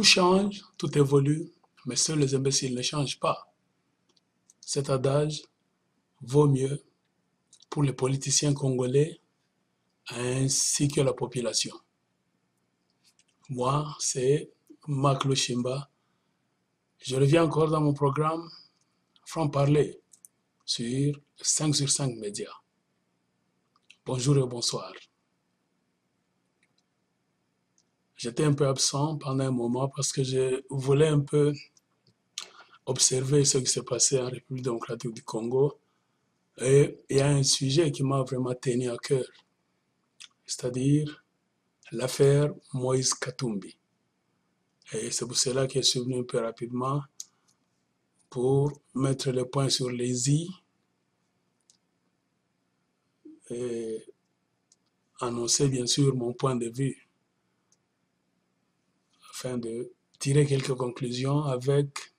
change, tout évolue, mais seuls les imbéciles ne changent pas. Cet adage vaut mieux pour les politiciens congolais ainsi que la population. Moi, c'est Maklo Shimba. Je reviens encore dans mon programme Franc-Parler sur 5 sur 5 médias. Bonjour et bonsoir. J'étais un peu absent pendant un moment parce que je voulais un peu observer ce qui s'est passé en République démocratique du Congo. Et il y a un sujet qui m'a vraiment tenu à cœur, c'est-à-dire l'affaire Moïse Katumbi. Et c'est pour cela que je suis venu un peu rapidement pour mettre le point sur les i et annoncer bien sûr mon point de vue afin de tirer quelques conclusions avec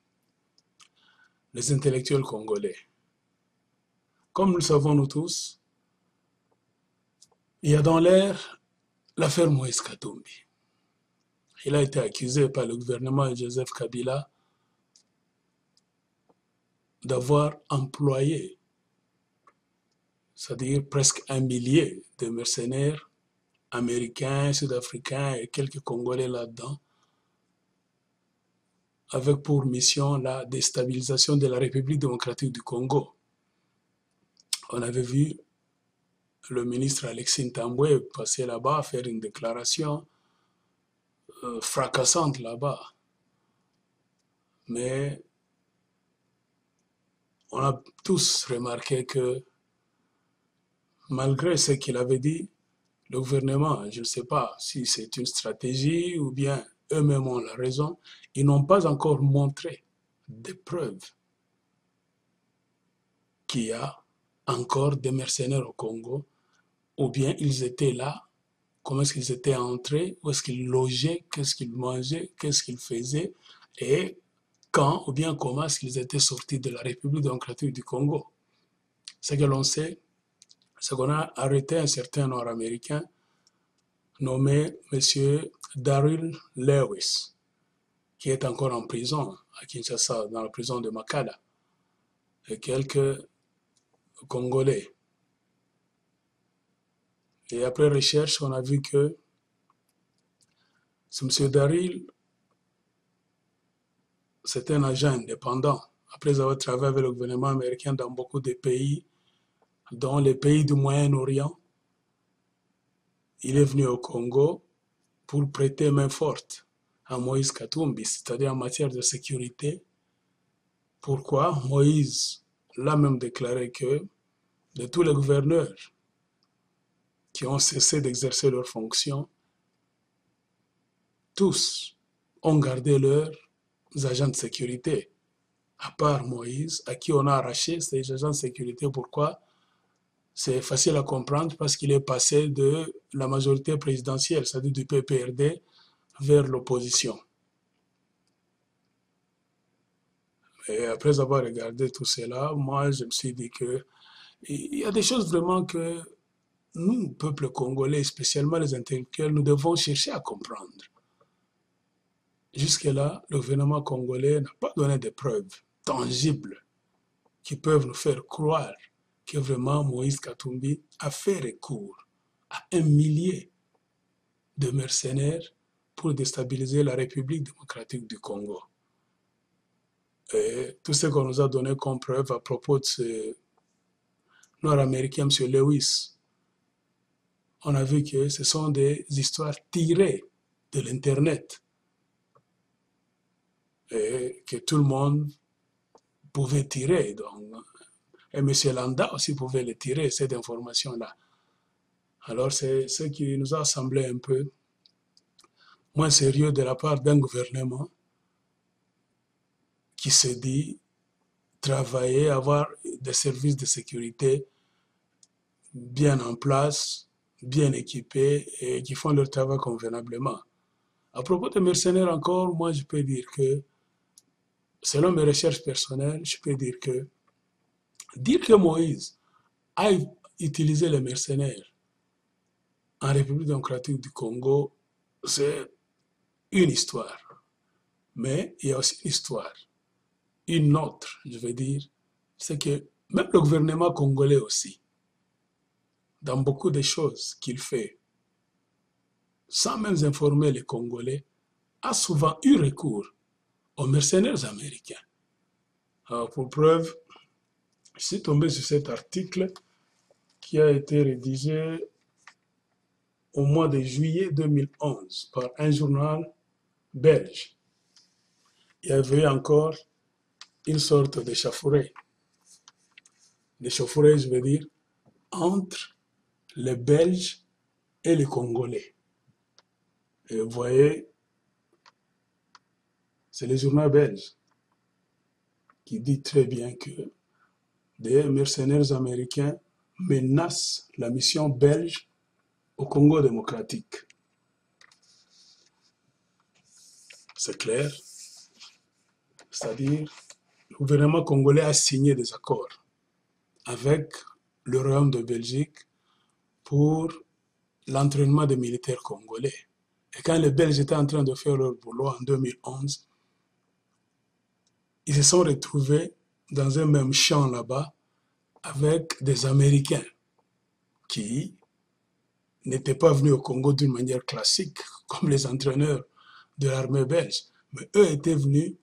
les intellectuels congolais. Comme nous le savons nous tous, il y a dans l'air l'affaire Moïse Katumbi. Il a été accusé par le gouvernement de Joseph Kabila d'avoir employé, c'est-à-dire presque 1 millier de mercenaires américains, sud-africains et quelques Congolais là-dedans, avec pour mission la déstabilisation de la République démocratique du Congo. On avait vu le ministre Alexis Ntambwe passer là-bas, faire une déclaration fracassante là-bas. Mais on a tous remarqué que malgré ce qu'il avait dit, le gouvernement, je ne sais pas si c'est une stratégie ou bien eux-mêmes ont la raison, ils n'ont pas encore montré des preuves qu'il y a encore des mercenaires au Congo, ou bien ils étaient là, comment est-ce qu'ils étaient entrés, où est-ce qu'ils logeaient, qu'est-ce qu'ils mangeaient, qu'est-ce qu'ils faisaient, et quand ou bien comment est-ce qu'ils étaient sortis de la République démocratique du Congo. Ce que l'on sait, c'est qu'on a arrêté un certain Nord-Américain nommé M. Daryl Lewis, qui est encore en prison à Kinshasa, dans la prison de Makala, et quelques Congolais. Et après recherche, on a vu que ce M. Daryl, c'est un agent indépendant. Après avoir travaillé avec le gouvernement américain dans beaucoup de pays, dont les pays du Moyen-Orient, il est venu au Congo pour prêter main forte à Moïse Katumbi, c'est-à-dire en matière de sécurité. Pourquoi? Moïse l'a même déclaré que de tous les gouverneurs qui ont cessé d'exercer leurs fonctions, tous ont gardé leurs agents de sécurité, à part Moïse, à qui on a arraché ces agents de sécurité. Pourquoi? C'est facile à comprendre parce qu'il est passé de la majorité présidentielle, c'est-à-dire du PPRD, vers l'opposition. Et après avoir regardé tout cela, moi je me suis dit que il y a des choses vraiment que nous, peuple congolais, spécialement les intellectuels, nous devons chercher à comprendre. Jusque-là, le gouvernement congolais n'a pas donné de preuves tangibles qui peuvent nous faire croire que vraiment Moïse Katumbi a fait recours à 1 millier de mercenaires pour déstabiliser la République démocratique du Congo. Et tout ce qu'on nous a donné comme preuve à propos de ce Nord-Américain, M. Lewis, on a vu que ce sont des histoires tirées de l'Internet et que tout le monde pouvait tirer. Donc, et M. Landa aussi pouvait les tirer, cette information-là. Alors, c'est ce qui nous a semblé un peu moins sérieux de la part d'un gouvernement qui se dit travailler, avoir des services de sécurité bien en place, bien équipés et qui font leur travail convenablement. À propos des mercenaires encore, moi je peux dire que, selon mes recherches personnelles, je peux dire que Moïse a utilisé les mercenaires en République démocratique du Congo, c'est une histoire. Mais il y a aussi l'histoire. Une autre, je veux dire, c'est que même le gouvernement congolais aussi, dans beaucoup de choses qu'il fait, sans même informer les Congolais, a souvent eu recours aux mercenaires américains. Alors, pour preuve, je suis tombé sur cet article qui a été rédigé au mois de juillet 2011 par un journal belge. Il y avait encore une sorte d'échauffourée. L'échauffourée, je veux dire, entre les Belges et les Congolais. Et vous voyez, c'est le journal belge qui dit très bien que des mercenaires américains menacent la mission belge au Congo démocratique. C'est clair, c'est-à-dire le gouvernement congolais a signé des accords avec le Royaume de Belgique pour l'entraînement des militaires congolais. Et quand les Belges étaient en train de faire leur boulot en 2011, ils se sont retrouvés dans un même champ là-bas avec des Américains qui n'étaient pas venus au Congo d'une manière classique, comme les entraîneurs de l'armée belge, mais eux étaient venus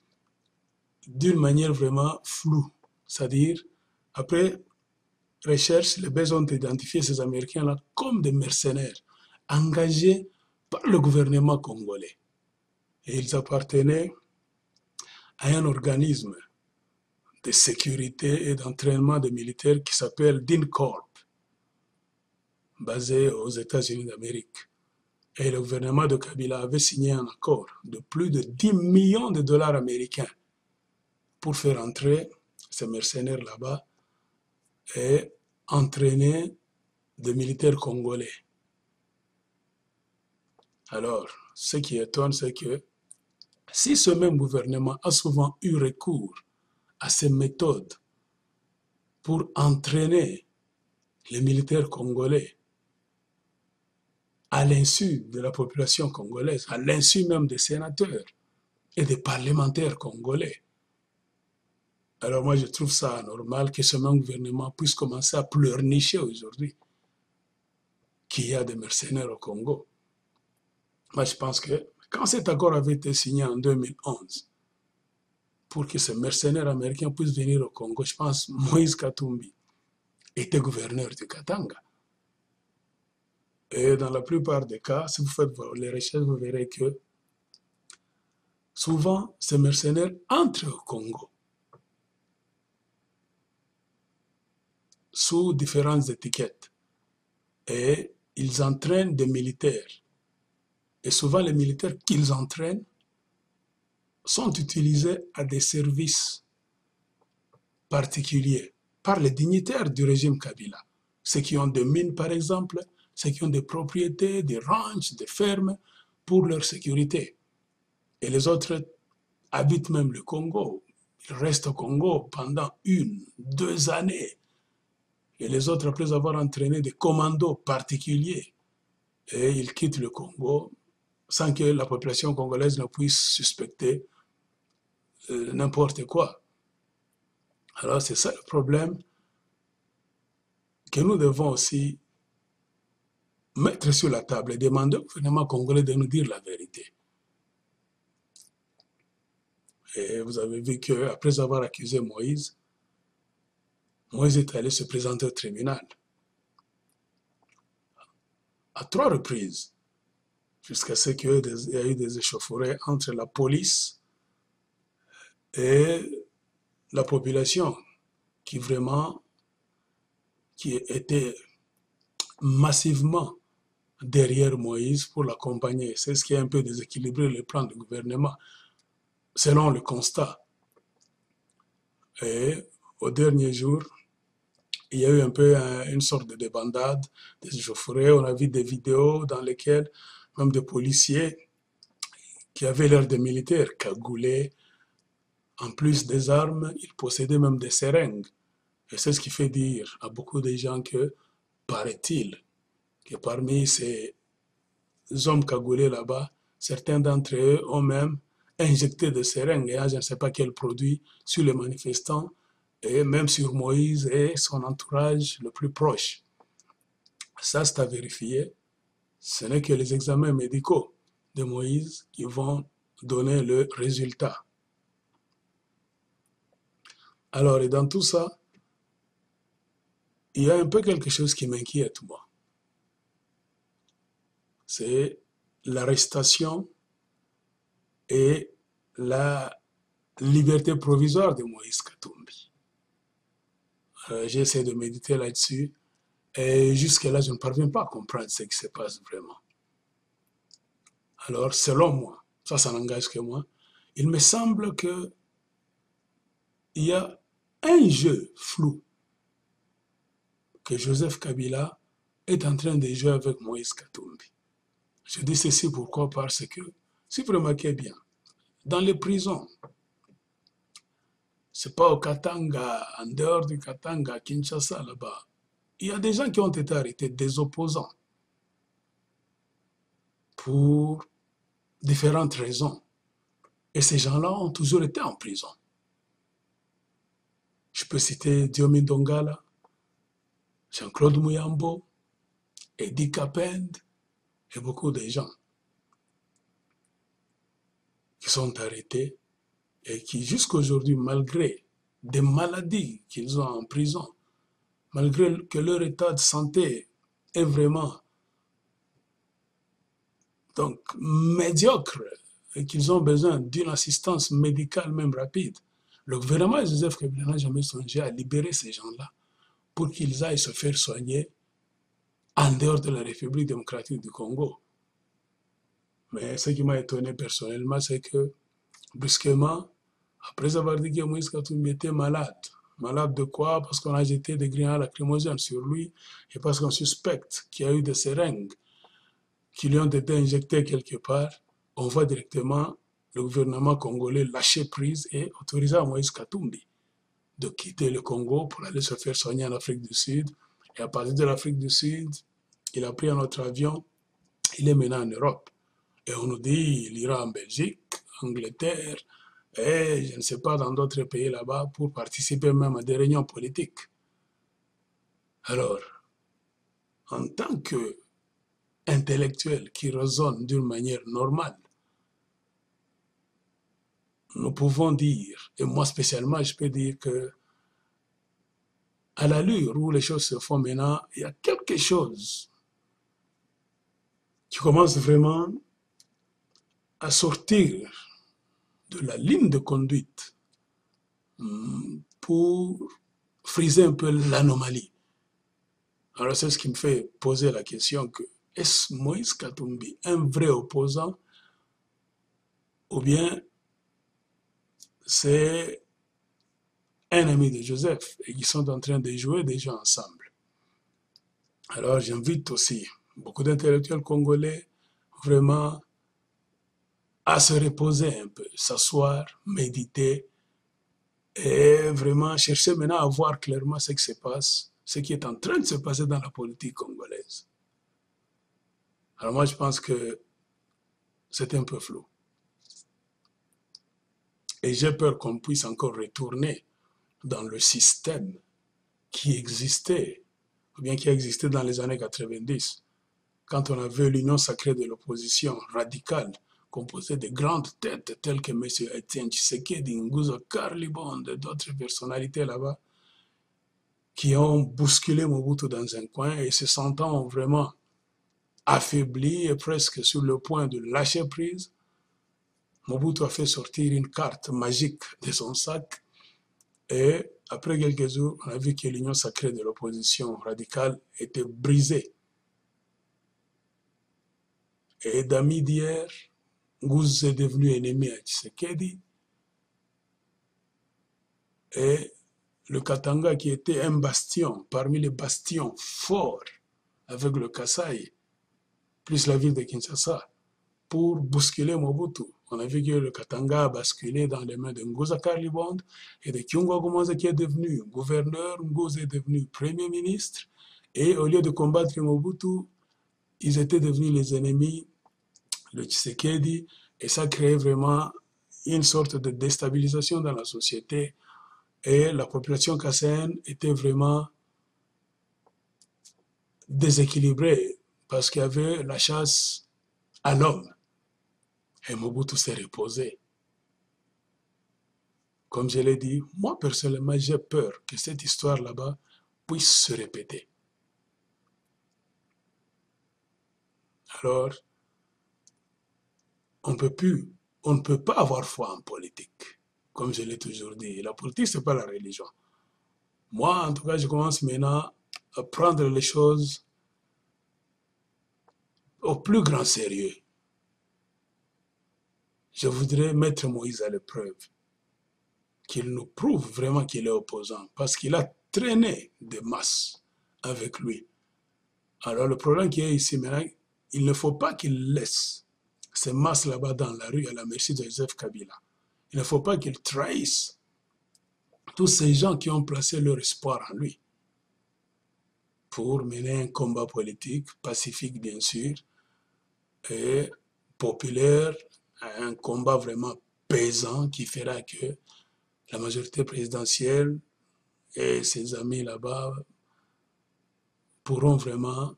d'une manière vraiment floue. C'est-à-dire, après recherche, les Belges ont identifié ces Américains-là comme des mercenaires engagés par le gouvernement congolais. Et ils appartenaient à un organisme de sécurité et d'entraînement des militaires qui s'appelle DINCORP, basé aux États-Unis d'Amérique. Et le gouvernement de Kabila avait signé un accord de plus de 10 millions de dollars américains pour faire entrer ces mercenaires là-bas et entraîner des militaires congolais. Alors, ce qui étonne, c'est que si ce même gouvernement a souvent eu recours à ces méthodes pour entraîner les militaires congolais à l'insu de la population congolaise, à l'insu même des sénateurs et des parlementaires congolais, alors moi je trouve ça anormal que ce même gouvernement puisse commencer à pleurnicher aujourd'hui qu'il y a des mercenaires au Congo. Moi je pense que quand cet accord avait été signé en 2011, pour que ces mercenaires américains puissent venir au Congo, je pense Moïse Katumbi était gouverneur du Katanga. Et dans la plupart des cas, si vous faites les recherches, vous verrez que souvent, ces mercenaires entrent au Congo sous différentes étiquettes et ils entraînent des militaires. Et souvent, les militaires qu'ils entraînent sont utilisés à des services particuliers par les dignitaires du régime Kabila. Ceux qui ont des mines, par exemple, ceux qui ont des propriétés, des ranchs, des fermes pour leur sécurité. Et les autres habitent même le Congo. Ils restent au Congo pendant 1, 2 années. Et les autres, après avoir entraîné des commandos particuliers, et ils quittent le Congo sans que la population congolaise ne puisse suspecter n'importe quoi. Alors c'est ça le problème que nous devons aussi mettre sur la table et demander au gouvernement congolais de nous dire la vérité. Et vous avez vu qu'après avoir accusé Moïse, Moïse est allé se présenter au tribunal à 3 reprises, jusqu'à ce qu'il y ait eu des échauffourées entre la police et la population qui était massivement derrière Moïse pour l'accompagner. C'est ce qui a un peu déséquilibré le plan du gouvernement, selon le constat. Et au dernier jour, il y a eu un peu une sorte de débandade, des échauffourées. On a vu des vidéos dans lesquelles même des policiers qui avaient l'air de militaires, cagoulés, en plus des armes, ils possédaient même des seringues. Et c'est ce qui fait dire à beaucoup de gens que, paraît-il, que parmi ces hommes cagoulés là-bas, certains d'entre eux ont même injecté des seringues et je ne sais pas quel produit sur les manifestants et même sur Moïse et son entourage le plus proche. Ça, c'est à vérifier. Ce n'est que les examens médicaux de Moïse qui vont donner le résultat. Alors, et dans tout ça, il y a un peu quelque chose qui m'inquiète, moi. C'est l'arrestation et la liberté provisoire de Moïse Katumbi. J'essaie de méditer là-dessus et jusque-là, je ne parviens pas à comprendre ce qui se passe vraiment. Alors, selon moi, ça n'engage que moi, il me semble qu'il y a un jeu flou que Joseph Kabila est en train de jouer avec Moïse Katumbi. Je dis ceci pourquoi? Parce que, si vous remarquez bien, dans les prisons, c'est pas au Katanga, en dehors du Katanga, à Kinshasa, là-bas, il y a des gens qui ont été arrêtés, des opposants, pour différentes raisons. Et ces gens-là ont toujours été en prison. Je peux citer Diomi Dongala, Jean-Claude Mouyambo, Eddie Kapend et beaucoup de gens qui sont arrêtés et qui jusqu'à aujourd'hui, malgré des maladies qu'ils ont en prison, malgré que leur état de santé est vraiment donc médiocre et qu'ils ont besoin d'une assistance médicale même rapide, le gouvernement de Joseph Kabila n'a jamais songé à libérer ces gens-là pour qu'ils aillent se faire soigner en dehors de la République démocratique du Congo. Mais ce qui m'a étonné personnellement, c'est que brusquement, après avoir dit que Moïse Katumbi était malade, malade de quoi? Parce qu'on a jeté des grenades lacrymogènes sur lui et parce qu'on suspecte qu'il y a eu des seringues qui lui ont été injectées quelque part, on voit directement le gouvernement congolais lâcher prise et autoriser à Moïse Katumbi de quitter le Congo pour aller se faire soigner en Afrique du Sud. Et à partir de l'Afrique du Sud, il a pris un autre avion, il est maintenant en Europe. Et on nous dit qu'il ira en Belgique, Angleterre, et je ne sais pas, dans d'autres pays là-bas, pour participer même à des réunions politiques. Alors, en tant qu'intellectuel qui raisonne d'une manière normale, nous pouvons dire, et moi spécialement, je peux dire que à l'allure où les choses se font maintenant, il y a quelque chose qui commence vraiment à sortir de la ligne de conduite pour friser un peu l'anomalie. Alors c'est ce qui me fait poser la question que est-ce Moïse Katumbi un vrai opposant ou bien c'est un ami de Joseph et qu'ils sont en train de jouer déjà ensemble. Alors j'invite aussi beaucoup d'intellectuels congolais vraiment à se reposer un peu, s'asseoir, méditer et vraiment chercher maintenant à voir clairement ce qui se passe, ce qui est en train de se passer dans la politique congolaise. Alors moi je pense que c'est un peu flou. Et j'ai peur qu'on puisse encore retourner dans le système qui existait, ou bien qui a existé dans les années 90, quand on avait l'union sacrée de l'opposition radicale, composée de grandes têtes telles que M. Etienne Tshisekedi, Nguzo Karlibonde et d'autres personnalités là-bas, qui ont bousculé Mobutu dans un coin et se sentant vraiment affaiblis et presque sur le point de lâcher prise, Mobutu a fait sortir une carte magique de son sac et après quelques jours, on a vu que l'union sacrée de l'opposition radicale était brisée. Et d'ami d'hier, Nguzo est devenu ennemi à Tshisekedi. Et le Katanga, qui était un bastion, parmi les bastions forts, avec le Kasaï, plus la ville de Kinshasa, pour bousculer Mobutu. On a vu que le Katanga a basculé dans les mains de Nguzo Karlibonde et de Kyungwa Gomoza qui est devenu gouverneur, Nguzo est devenu premier ministre. Et au lieu de combattre Mobutu, ils étaient devenus les ennemis de Tshisekedi et ça créait vraiment une sorte de déstabilisation dans la société et la population kassaïenne était vraiment déséquilibrée parce qu'il y avait la chasse à l'homme. Et Mobutu s'est reposé. Comme je l'ai dit, moi personnellement, j'ai peur que cette histoire là-bas puisse se répéter. Alors, on ne peut pas avoir foi en politique. Comme je l'ai toujours dit, la politique, ce n'est pas la religion. Moi, en tout cas, je commence maintenant à prendre les choses au plus grand sérieux. Je voudrais mettre Moïse à l'épreuve, qu'il nous prouve vraiment qu'il est opposant, parce qu'il a traîné des masses avec lui. Alors le problème qui est ici maintenant, il ne faut pas qu'il laisse ces masses là-bas dans la rue à la merci de Joseph Kabila. Il ne faut pas qu'il trahisse tous ces gens qui ont placé leur espoir en lui pour mener un combat politique, pacifique bien sûr, et populaire, un combat vraiment pesant qui fera que la majorité présidentielle et ses amis là-bas pourront vraiment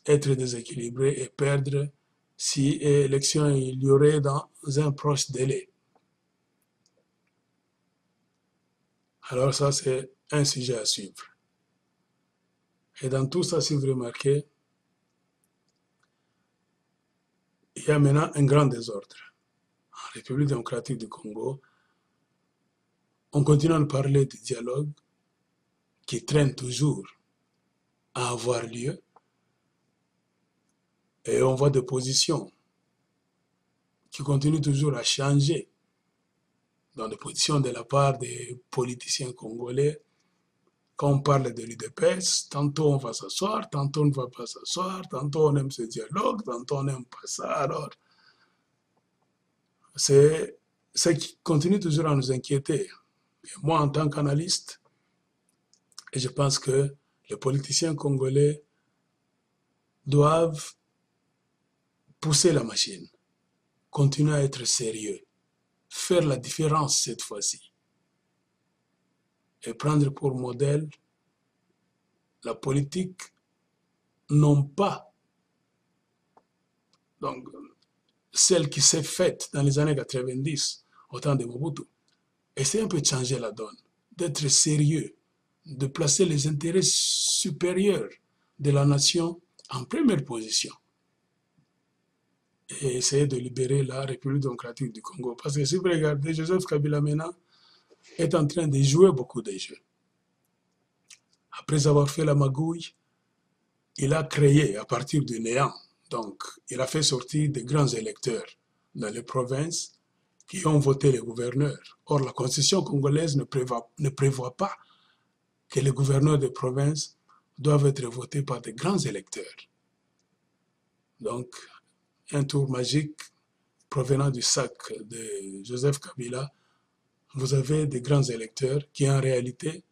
être déséquilibrés et perdre si élection il y aurait dans un proche délai. Alors ça, c'est un sujet à suivre. Et dans tout ça, si vous remarquez, il y a maintenant un grand désordre. En République démocratique du Congo, on continue à parler du dialogue qui traîne toujours à avoir lieu et on voit des positions qui continuent toujours à changer dans des positions de la part des politiciens congolais. Quand on parle de l'UDPS, tantôt on va s'asseoir, tantôt on ne va pas s'asseoir, tantôt on aime ce dialogue, tantôt on n'aime pas ça. Alors, c'est ce qui continue toujours à nous inquiéter. Et moi, en tant qu'analyste, je pense que les politiciens congolais doivent pousser la machine, continuer à être sérieux, faire la différence cette fois-ci et prendre pour modèle la politique, non pas donc, celle qui s'est faite dans les années 90, au temps de Mobutu. Essayer un peu de changer la donne, d'être sérieux, de placer les intérêts supérieurs de la nation en première position et essayer de libérer la République démocratique du Congo. Parce que si vous regardez, Joseph Kabila maintenant est en train de jouer beaucoup de jeux. Après avoir fait la magouille, il a créé à partir du néant, donc il a fait sortir des grands électeurs dans les provinces qui ont voté les gouverneurs. Or, la constitution congolaise ne prévoit pas que les gouverneurs de province doivent être votés par des grands électeurs. Donc, un tour magique provenant du sac de Joseph Kabila, vous avez des grands électeurs qui en réalité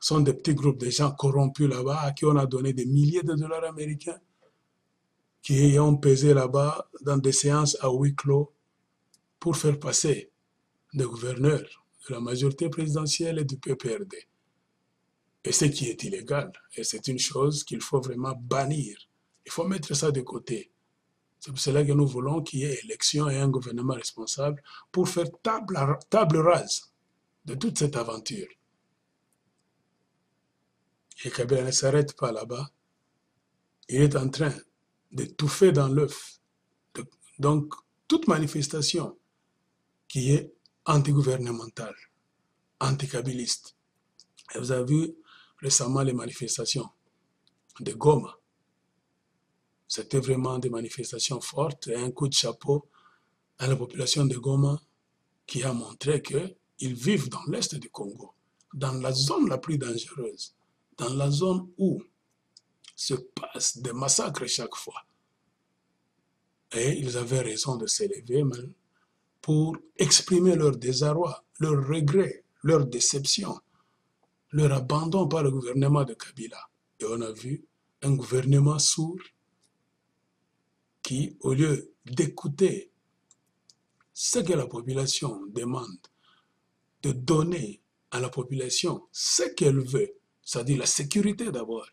sont des petits groupes de gens corrompus là-bas à qui on a donné des milliers de dollars américains qui ont pesé là-bas dans des séances à huis clos pour faire passer des gouverneurs de la majorité présidentielle et du PPRD. Et ce qui est illégal. Et c'est une chose qu'il faut vraiment bannir. Il faut mettre ça de côté. C'est pour cela que nous voulons qu'il y ait élection et un gouvernement responsable pour faire table rase de toute cette aventure. Et Kabila ne s'arrête pas là-bas. Il est en train d'étouffer dans l'œuf. Donc, toute manifestation qui est antigouvernementale, anticabiliste. Et vous avez vu récemment les manifestations de Goma. C'était vraiment des manifestations fortes et un coup de chapeau à la population de Goma qui a montré qu'ils vivent dans l'est du Congo, dans la zone la plus dangereuse, dans la zone où se passent des massacres chaque fois. Et ils avaient raison de s'élever pour exprimer leur désarroi, leur regret, leur déception, leur abandon par le gouvernement de Kabila. Et on a vu un gouvernement sourd qui, au lieu d'écouter ce que la population demande, de donner à la population ce qu'elle veut, c'est-à-dire la sécurité d'abord.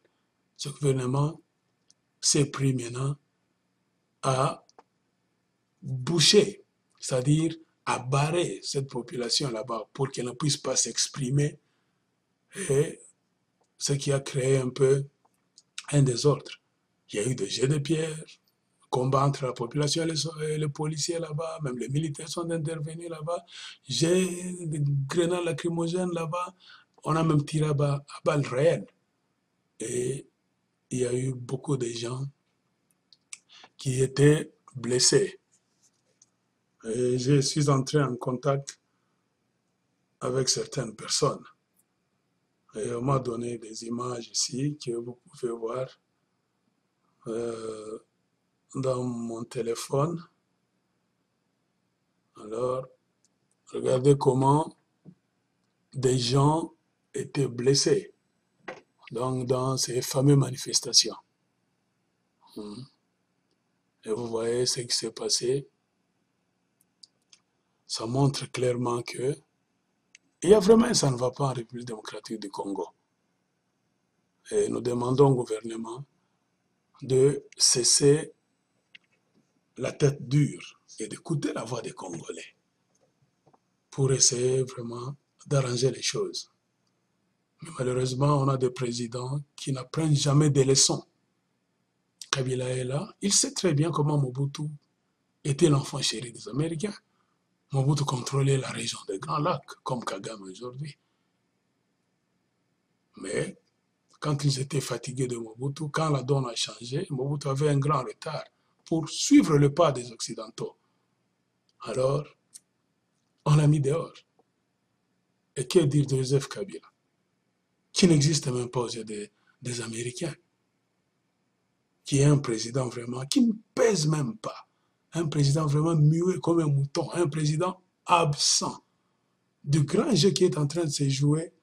Ce gouvernement s'est pris maintenant à boucher, c'est-à-dire à barrer cette population là-bas pour qu'elle ne puisse pas s'exprimer, et ce qui a créé un peu un désordre. Il y a eu des jets de pierre, combat entre la population et les policiers là-bas, même les militaires sont intervenus là-bas, j'ai des grenades lacrymogènes là-bas, on a même tiré à balles réelles. Et il y a eu beaucoup de gens qui étaient blessés. Et je suis entré en contact avec certaines personnes. Et on m'a donné des images ici que vous pouvez voir euh, dans mon téléphone. Alors, regardez comment des gens étaient blessés donc, dans ces fameuses manifestations. Et vous voyez ce qui s'est passé. Ça montre clairement que il y a vraiment, ça ne va pas en République démocratique du Congo. Et nous demandons au gouvernement de cesser la tête dure et d'écouter la voix des Congolais pour essayer vraiment d'arranger les choses. Mais malheureusement, on a des présidents qui n'apprennent jamais des leçons. Kabila est là, il sait très bien comment Mobutu était l'enfant chéri des Américains. Mobutu contrôlait la région des Grands Lacs, comme Kagame aujourd'hui. Mais quand ils étaient fatigués de Mobutu, quand la donne a changé, Mobutu avait un grand retard pour suivre le pas des Occidentaux. Alors, on l'a mis dehors. Et que dire de Joseph Kabila, qui n'existe même pas aux yeux des Américains, qui est un président vraiment, qui ne pèse même pas, un président vraiment muet comme un mouton, un président absent du grand jeu qui est en train de se jouer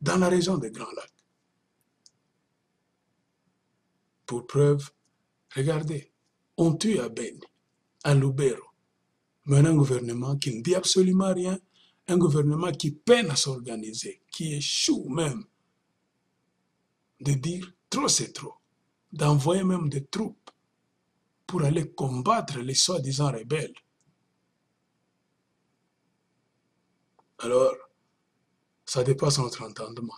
dans la région des Grands Lacs. Pour preuve, regardez, on tue à Beni, à Lubero, mais on a un gouvernement qui ne dit absolument rien, un gouvernement qui peine à s'organiser, qui échoue même de dire trop c'est trop, d'envoyer même des troupes pour aller combattre les soi-disant rebelles. Alors, ça dépasse notre entendement.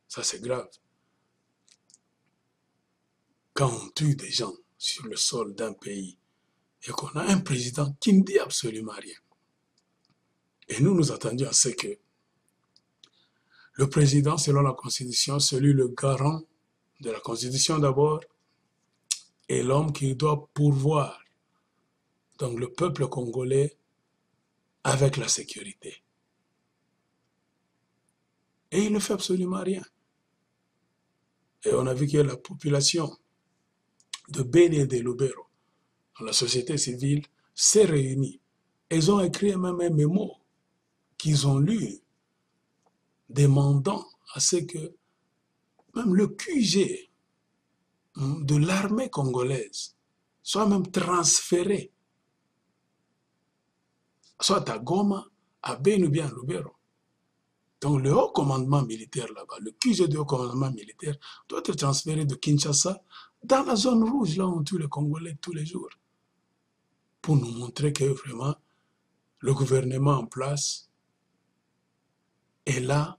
Ça, c'est grave. Quand on tue des gens sur le sol d'un pays et qu'on a un président qui ne dit absolument rien, et nous attendions à ce que le président, selon la Constitution, celui le garant de la Constitution d'abord, est l'homme qui doit pourvoir donc le peuple congolais avec la sécurité. Et il ne fait absolument rien. Et on a vu que la population de Beni et de Lubero, la société civile, s'est réunie. Ils ont écrit même un mémo qu'ils ont lu, demandant à ce que même le QG de l'armée congolaise soit même transféré, soit à Goma, à Beni ou bien à Lubero. Donc le haut commandement militaire là-bas, le QG de haut commandement militaire, doit être transféré de Kinshasa dans la zone rouge, là où on tue les Congolais tous les jours, pour nous montrer que vraiment le gouvernement en place est là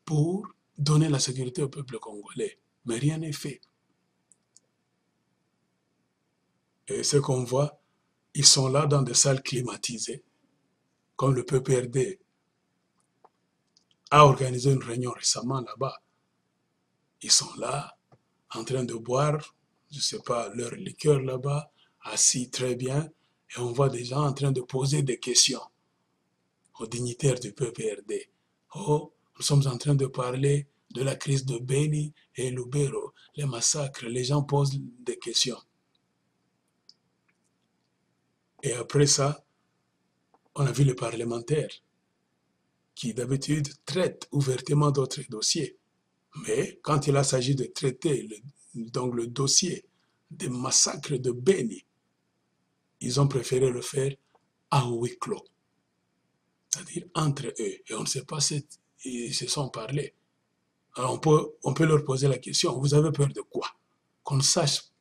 pour donner la sécurité au peuple congolais. Mais rien n'est fait. Et ce qu'on voit, ils sont là dans des salles climatisées, comme le PPRD a organisé une réunion récemment là-bas. Ils sont là, en train de boire, je ne sais pas, leur liqueur là-bas, assis très bien, et on voit des gens en train de poser des questions aux dignitaires du PPRD. Oh, nous sommes en train de parler de la crise de Beni et Lubero, les massacres, les gens posent des questions. Et après ça, on a vu les parlementaires qui d'habitude traitent ouvertement d'autres dossiers. Mais quand il s'agit de traiter donc le dossier des massacres de Beni, ils ont préféré le faire à huis clos, c'est-à-dire entre eux. Et on ne sait pas si ils se sont parlé. Alors on peut leur poser la question, vous avez peur de quoi? Qu'on sache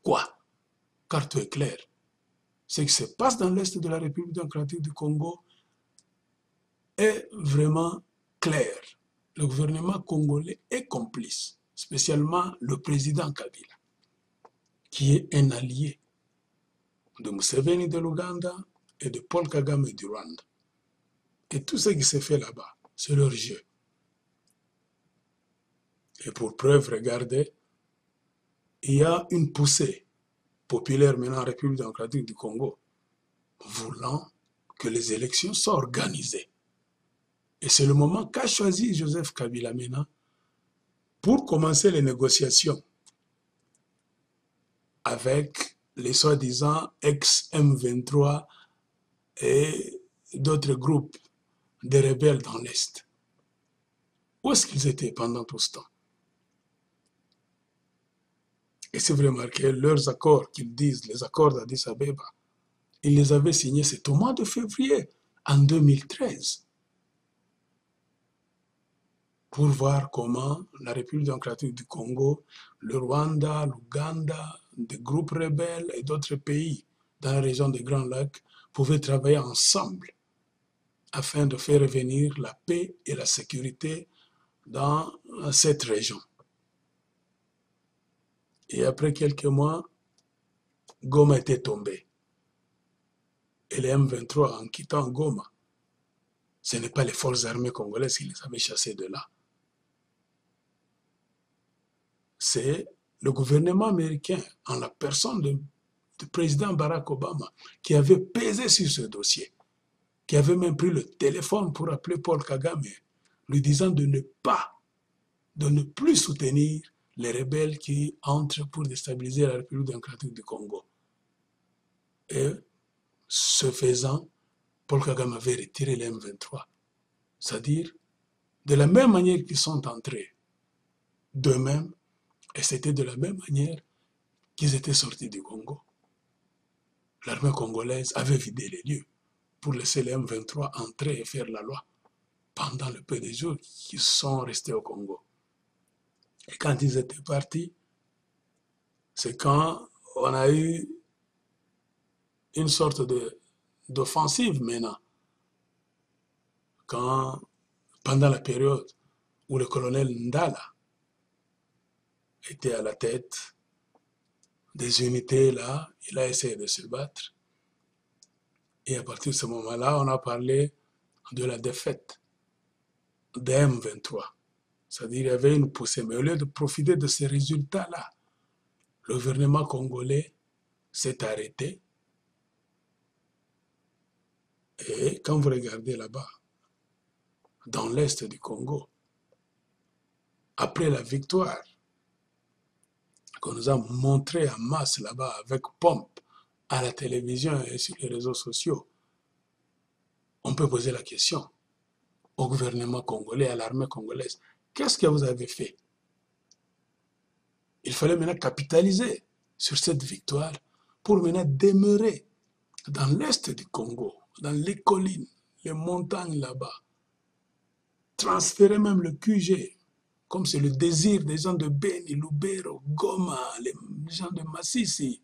quoi? Car tout est clair. Ce qui se passe dans l'Est de la République démocratique du Congo est vraiment clair. Le gouvernement congolais est complice, spécialement le président Kabila, qui est un allié de Museveni de l'Ouganda et de Paul Kagame du Rwanda. Et tout ce qui s'est fait là-bas, c'est leur jeu. Et pour preuve, regardez, il y a une poussée populaire maintenant en République démocratique du Congo, voulant que les élections soient organisées. Et c'est le moment qu'a choisi Joseph Kabila maintenant pour commencer les négociations avec les soi-disant ex-M23 et d'autres groupes de rebelles dans l'Est. Où est-ce qu'ils étaient pendant tout ce temps? Et si vous remarquez, leurs accords qu'ils disent, les accords d'Addis Abeba, ils les avaient signés, c'est au mois de février, en 2013, pour voir comment la République démocratique du Congo, le Rwanda, l'Ouganda, des groupes rebelles et d'autres pays dans la région des Grands Lacs pouvaient travailler ensemble afin de faire revenir la paix et la sécurité dans cette région. Et après quelques mois, Goma était tombé. Et les M23, en quittant Goma, ce n'est pas les forces armées congolaises qui les avaient chassés de là. C'est le gouvernement américain, en la personne du président Barack Obama, qui avait pesé sur ce dossier, qui avait même pris le téléphone pour appeler Paul Kagame, lui disant de ne plus soutenir les rebelles qui entrent pour déstabiliser la République démocratique du Congo. Et ce faisant, Paul Kagame avait retiré les M23. C'est-à-dire, de la même manière qu'ils sont entrés d'eux-mêmes, et c'était de la même manière qu'ils étaient sortis du Congo. L'armée congolaise avait vidé les lieux pour laisser les M23 entrer et faire la loi pendant le peu de jours qu'ils sont restés au Congo. Et quand ils étaient partis, c'est quand on a eu une sorte d'offensive maintenant. Pendant la période où le colonel Ndala était à la tête des unités là, il a essayé de se battre. Et à partir de ce moment-là, on a parlé de la défaite des M23. C'est-à-dire qu'il y avait une poussée. Mais au lieu de profiter de ces résultats-là, le gouvernement congolais s'est arrêté. Et quand vous regardez là-bas, dans l'est du Congo, après la victoire qu'on nous a montrée en masse là-bas avec pompe à la télévision et sur les réseaux sociaux, on peut poser la question au gouvernement congolais, à l'armée congolaise, qu'est-ce que vous avez fait? Il fallait maintenant capitaliser sur cette victoire pour maintenant demeurer dans l'est du Congo, dans les collines, les montagnes là-bas, transférer même le QG, comme c'est le désir des gens de Beni, Lubero, Goma, les gens de Massissi,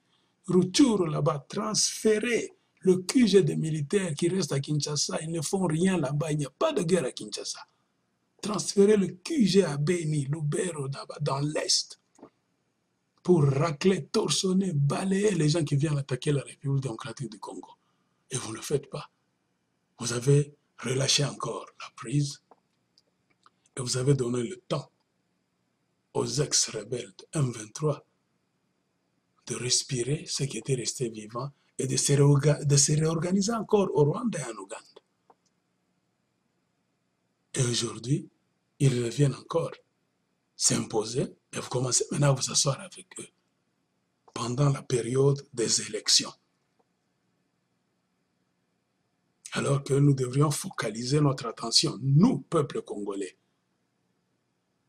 Rutshuru là-bas, transférer le QG des militaires qui restent à Kinshasa, ils ne font rien là-bas, il n'y a pas de guerre à Kinshasa. Transférer le QG à Beni, Lubero, là-bas, dans l'Est, pour racler, torsionner, balayer les gens qui viennent attaquer la République démocratique du Congo. Et vous ne le faites pas. Vous avez relâché encore la prise et vous avez donné le temps aux ex-rebelles de M23 de respirer ce qui était resté vivant et de se réorganiser encore au Rwanda et en Ouganda. Et aujourd'hui, ils reviennent encore s'imposer et vous commencez maintenant à vous asseoir avec eux pendant la période des élections. Alors que nous devrions focaliser notre attention, nous, peuple congolais,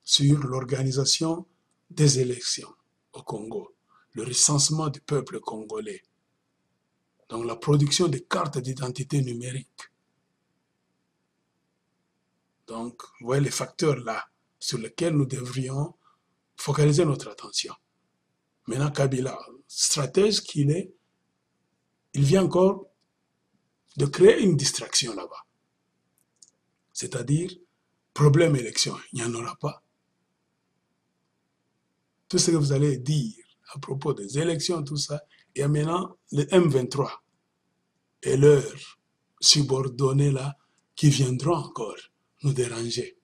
sur l'organisation des élections au Congo, le recensement du peuple congolais, donc la production des cartes d'identité numérique. Donc, vous voyez les facteurs là sur lesquels nous devrions focaliser notre attention. Maintenant, Kabila, stratège qu'il est, il vient encore de créer une distraction là-bas. C'est-à-dire, problème élection, il n'y en aura pas. Tout ce que vous allez dire à propos des élections, tout ça, il y a maintenant le M23 et leurs subordonnés là qui viendront encore nous déranger.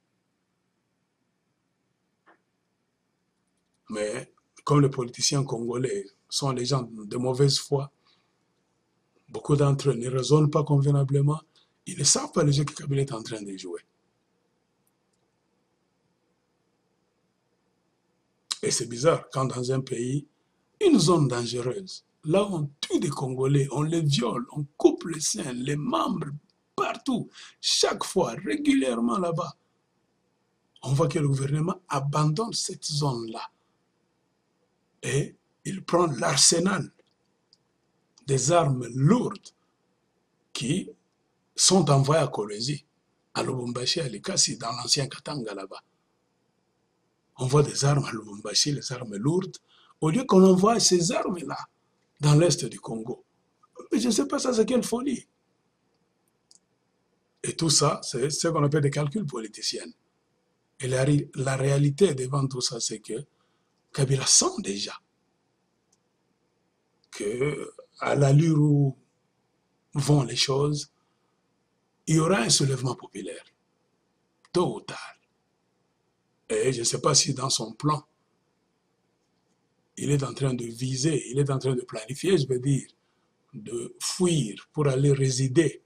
Mais comme les politiciens congolais sont les gens de mauvaise foi, beaucoup d'entre eux ne raisonnent pas convenablement, ils ne savent pas le jeu que Kabila est en train de jouer. Et c'est bizarre quand dans un pays, une zone dangereuse, là où on tue des Congolais, on les viole, on coupe les seins, les membres, partout, chaque fois, régulièrement là-bas, on voit que le gouvernement abandonne cette zone-là. Et il prend l'arsenal des armes lourdes qui sont envoyées à Kolwezi, à Lubumbashi, à Likasi, dans l'ancien Katanga là-bas. On voit des armes à Lubumbashi, les armes lourdes, au lieu qu'on envoie ces armes-là dans l'est du Congo. Mais je ne sais pas ça, c'est quelle folie. Et tout ça, c'est ce qu'on appelle des calculs politiciens. Et la réalité devant tout ça, c'est que Kabila sent déjà qu'à l'allure où vont les choses, il y aura un soulèvement populaire, tôt ou tard. Et je ne sais pas si dans son plan, il est en train de viser, il est en train de planifier, je veux dire, de fuir pour aller résider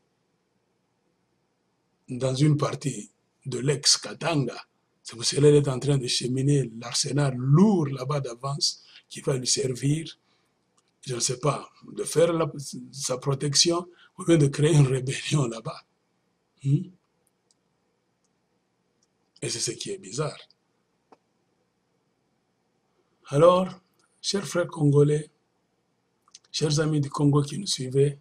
dans une partie de l'ex-Katanga. C'est pour cela qu'il est en train de cheminer l'arsenal lourd là-bas d'avance qui va lui servir, je ne sais pas, de faire sa protection ou bien de créer une rébellion là-bas. Et c'est ce qui est bizarre. Alors, chers frères congolais, chers amis du Congo qui nous suivez,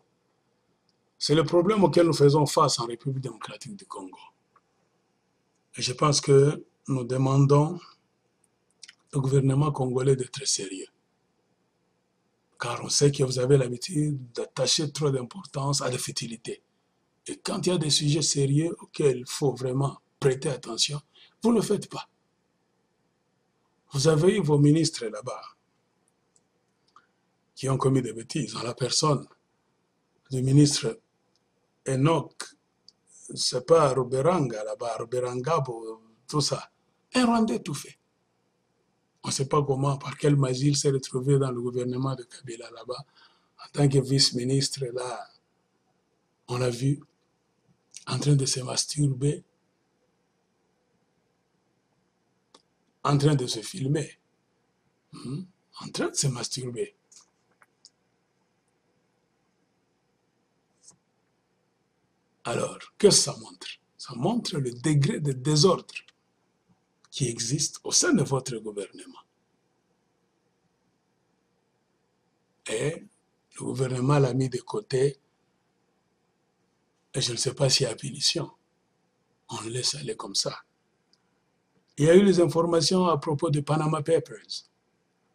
c'est le problème auquel nous faisons face en République démocratique du Congo. Et je pense que nous demandons au gouvernement congolais d'être sérieux. Car on sait que vous avez l'habitude d'attacher trop d'importance à des futilités. Et quand il y a des sujets sérieux auxquels il faut vraiment prêter attention, vous ne le faites pas. Vous avez eu vos ministres là-bas qui ont commis des bêtises en la personne du ministre Enoch, c'est pas Ruberanga là-bas, Ruberangabo, tout ça. Un Rwandais tout fait. On ne sait pas comment, par quelle magie il s'est retrouvé dans le gouvernement de Kabila là-bas. En tant que vice-ministre, là, on l'a vu en train de se masturber, en train de se filmer, en train de se masturber. Alors, qu'est-ce que ça montre? Ça montre le degré de désordre qui existe au sein de votre gouvernement. Et le gouvernement l'a mis de côté, et je ne sais pas s'il y a punition. On le laisse aller comme ça. Il y a eu les informations à propos de Panama Papers.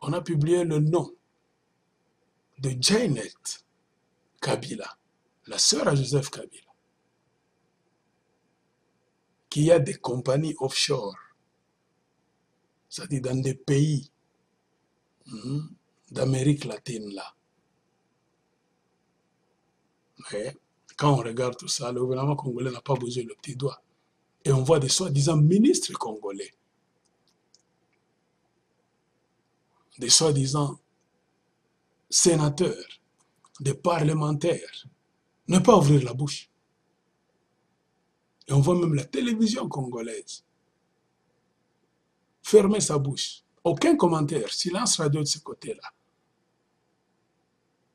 On a publié le nom de Janet Kabila, la sœur à Joseph Kabila, qui a des compagnies offshore, c'est-à-dire dans des pays d'Amérique latine là. Mais quand on regarde tout ça, le gouvernement congolais n'a pas bougé le petit doigt. Et on voit des soi-disant ministres congolais, des soi-disant sénateurs, des parlementaires, ne pas ouvrir la bouche. Et on voit même la télévision congolaise fermer sa bouche. Aucun commentaire, silence radio de ce côté-là.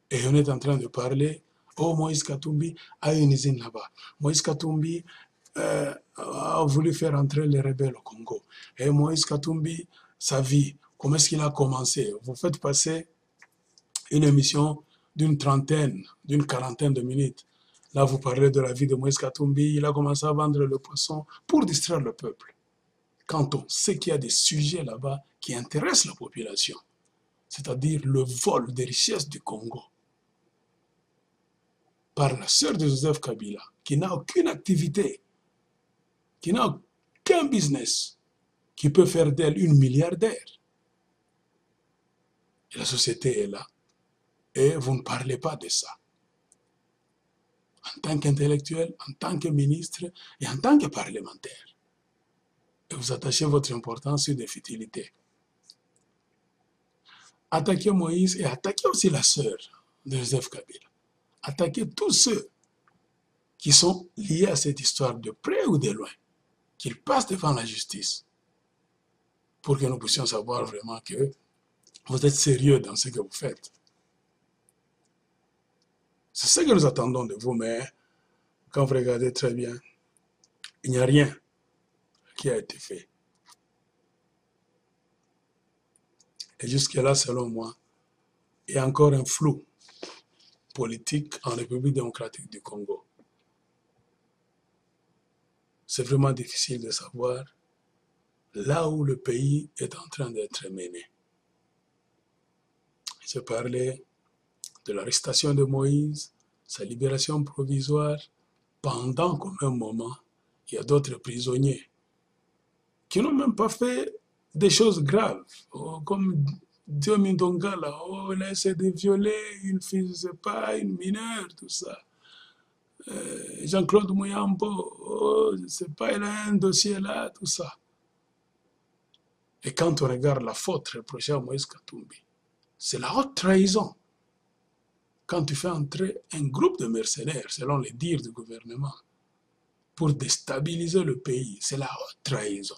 Et on est en train de parler, oh, Moïse Katumbi a une usine là-bas. Moïse Katumbi a voulu faire entrer les rebelles au Congo. Et Moïse Katumbi, sa vie, comment est-ce qu'il a commencé? Vous faites passer une émission d'une trentaine, d'une quarantaine de minutes. Là, vous parlez de la vie de Moïse Katumbi, il a commencé à vendre le poisson pour distraire le peuple. Quand on sait qu'il y a des sujets là-bas qui intéressent la population, c'est-à-dire le vol des richesses du Congo par la sœur de Joseph Kabila, qui n'a aucune activité, qui n'a aucun business, qui peut faire d'elle une milliardaire. Et la société est là. Et vous ne parlez pas de ça. En tant qu'intellectuel, en tant que ministre et en tant que parlementaire. Et vous attachez votre importance sur des futilités. Attaquez Moïse et attaquez aussi la sœur de Joseph Kabila. Attaquez tous ceux qui sont liés à cette histoire de près ou de loin, qu'ils passent devant la justice pour que nous puissions savoir vraiment que vous êtes sérieux dans ce que vous faites. C'est ce que nous attendons de vous, mais quand vous regardez très bien, il n'y a rien qui a été fait. Et jusque-là, selon moi, il y a encore un flou politique en République démocratique du Congo. C'est vraiment difficile de savoir là où le pays est en train d'être mené. Je parlais de l'arrestation de Moïse, sa libération provisoire, pendant qu'au même moment, il y a d'autres prisonniers qui n'ont même pas fait des choses graves, comme Diomi Dongala, il a essayé de violer une fille, je ne sais pas, une mineure, tout ça. Jean-Claude Mouyambo, je ne sais pas, il a un dossier là, tout ça. Et quand on regarde la faute reprochée à Moïse Katumbi, c'est la haute trahison. Quand tu fais entrer un groupe de mercenaires, selon les dires du gouvernement, pour déstabiliser le pays, c'est la haute trahison.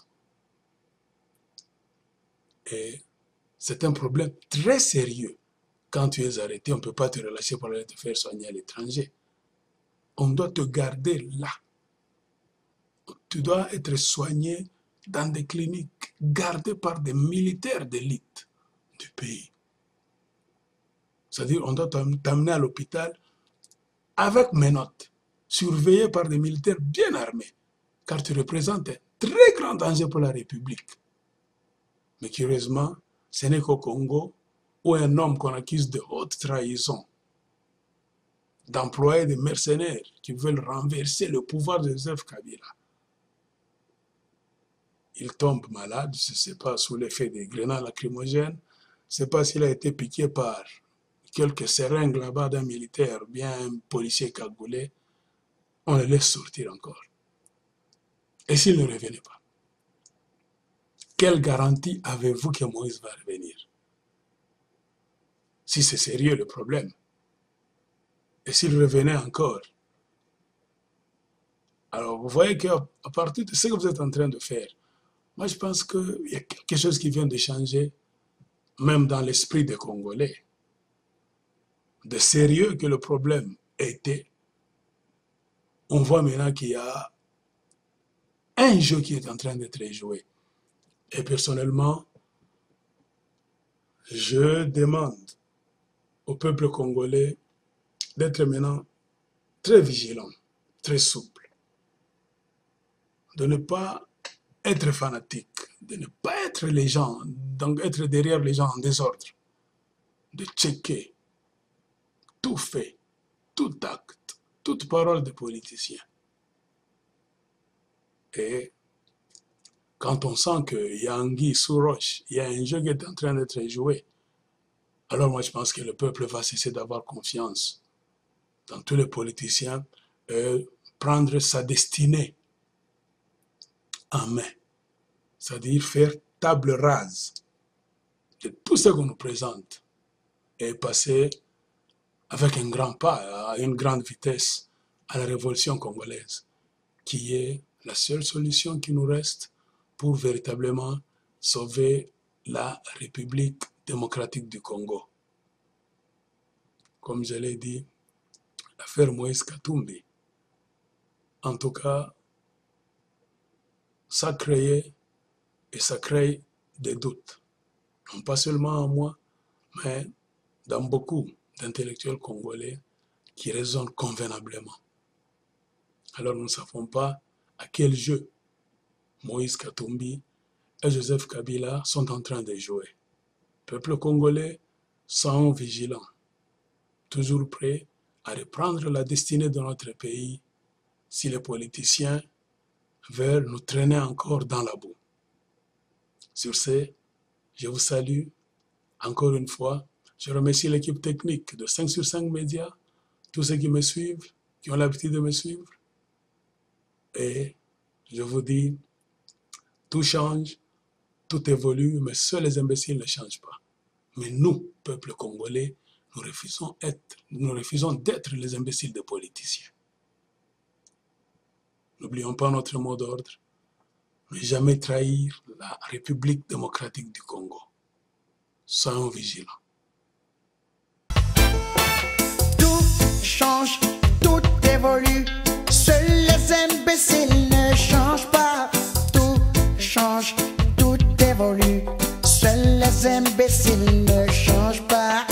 Et c'est un problème très sérieux. Quand tu es arrêté, on ne peut pas te relâcher pour aller te faire soigner à l'étranger. On doit te garder là. Tu dois être soigné dans des cliniques gardées par des militaires d'élite du pays. C'est-à-dire, on doit t'amener à l'hôpital avec menottes, surveillé par des militaires bien armés, car tu représentes un très grand danger pour la République. Mais curieusement, ce n'est qu'au Congo où un homme qu'on accuse de haute trahison, d'employer des mercenaires qui veulent renverser le pouvoir de Joseph Kabila, il tombe malade, je ne sais pas, sous l'effet des grenades lacrymogènes, je ne sais pas s'il a été piqué par quelques seringues là-bas d'un militaire, bien un policier cagoulé, on le laisse sortir encore. Et s'il ne revenait pas, quelle garantie avez-vous que Moïse va revenir? Si c'est sérieux le problème. Et s'il revenait encore? Alors vous voyez qu'à partir de ce que vous êtes en train de faire, moi je pense qu'il y a quelque chose qui vient de changer, même dans l'esprit des Congolais. De sérieux que le problème était, on voit maintenant qu'il y a un jeu qui est en train d'être joué. Et personnellement, je demande au peuple congolais d'être maintenant très vigilant, très souple, de ne pas être fanatique, de ne pas être les gens, donc être derrière les gens en désordre, de checker tout fait, tout acte, toute parole de politicien. Et quand on sent qu'il y a anguille sous roche, il y a un jeu qui est en train d'être joué, alors moi je pense que le peuple va cesser d'avoir confiance dans tous les politiciens et prendre sa destinée en main. C'est-à-dire faire table rase de tout ce qu'on nous présente et passer avec un grand pas, à une grande vitesse, à la révolution congolaise, qui est la seule solution qui nous reste pour véritablement sauver la République démocratique du Congo. Comme je l'ai dit, l'affaire Moïse Katumbi, en tout cas, ça créait et ça crée des doutes. Non pas seulement en moi, mais dans beaucoup d'intellectuels congolais qui raisonnent convenablement. Alors nous ne savons pas à quel jeu Moïse Katumbi et Joseph Kabila sont en train de jouer. Peuple congolais, soyons vigilants, toujours prêts à reprendre la destinée de notre pays si les politiciens veulent nous traîner encore dans la boue. Sur ce, je vous salue encore une fois. Je remercie l'équipe technique de 5 sur 5 médias, tous ceux qui me suivent, qui ont l'habitude de me suivre. Et je vous dis, tout change, tout évolue, mais seuls les imbéciles ne changent pas. Mais nous, peuple congolais, nous refusons d'être les imbéciles des politiciens. N'oublions pas notre mot d'ordre, ne jamais trahir la République démocratique du Congo. Soyons vigilants. Tout change, tout évolue, seuls les imbéciles ne changent pas. Tout change, tout évolue, seuls les imbéciles ne changent pas.